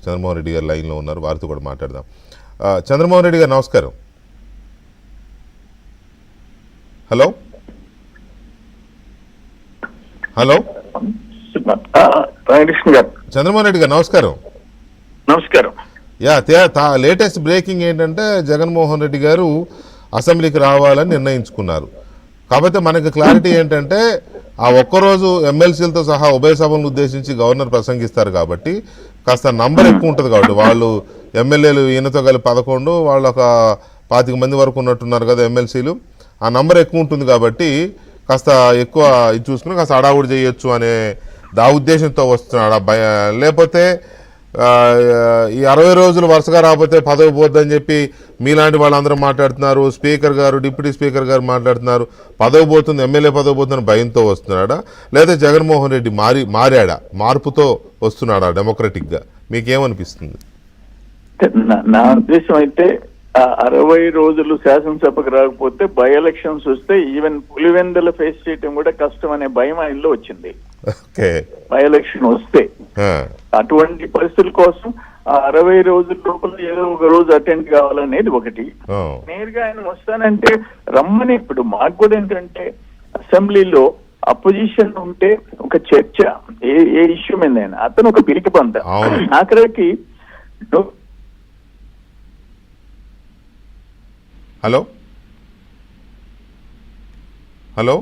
చంద్రమోహన్ రెడ్డి గారు లైన్లో ఉన్నారు, వారితో కూడా మాట్లాడదాం. చంద్రమోహన్ రెడ్డి గారు నమస్కారం. హలో హలో చంద్రమోహన్ రెడ్డి గారు నమస్కారం. నమస్కారం. లేటెస్ట్ బ్రేకింగ్ ఏంటంటే జగన్మోహన్ రెడ్డి గారు అసెంబ్లీకి రావాలని నిర్ణయించుకున్నారు. కాకపోతే మనకి క్లారిటీ ఏంటంటే ఆ ఒక్కరోజు ఎమ్మెల్సీలతో సహా ఉభయ సభలను ఉద్దేశించి గవర్నర్ ప్రసంగిస్తారు కాబట్టి కాస్త నంబర్ ఎక్కువ ఉంటుంది. కాబట్టి వాళ్ళు ఎమ్మెల్యేలు ఈయనతో కలిపి 11, వాళ్ళు ఒక 25 మంది వరకు ఉన్నట్టున్నారు కదా ఎమ్మెల్సీలు. ఆ నంబర్ ఎక్కువ ఉంటుంది కాబట్టి కాస్త ఎక్కువ ఇది చూసుకుని కాస్త హడావుడి చేయొచ్చు అనే ఉద్దేశంతో వస్తున్నాడు. లేకపోతే ఈ 60 రోజులు వరుసగా రాకపోతే పదవి పోద్దని చెప్పి మీలాంటి వాళ్ళందరూ మాట్లాడుతున్నారు. స్పీకర్ గారు, డిప్యూటీ స్పీకర్ గారు మాట్లాడుతున్నారు. పదవి పోతుంది, ఎమ్మెల్యే పదవి పోతుందని భయంతో వస్తున్నాడా, లేదా జగన్మోహన్ రెడ్డి మారాడా, మార్పుతో వస్తున్నాడా డెమోక్రటిక్గా? మీకేమనిపిస్తుంది? నా ఉద్దేశం అయితే 60 రోజులు శాసనసభకు రాకపోతే బై ఎలక్షన్స్ వస్తే ఈవెన్ పులివెందుల ఫేస్ చేయటం కూడా కష్టం అనే భయం ఆయనలో వచ్చింది. బై ఎలక్షన్ వస్తే అటువంటి పరిస్థితుల కోసం 60 రోజుల లోపల ఏదో ఒక రోజు అటెండ్ కావాలనేది ఒకటి. నేరుగా ఆయన వస్తానంటే రమ్మని. ఇప్పుడు మాకు కూడా ఏంటంటే అసెంబ్లీలో అపోజిషన్ ఉంటే ఒక చర్చ ఏ ఇష్యూ మీద అతను ఒక పిరికి పంత ఆఖరికి. Hello hello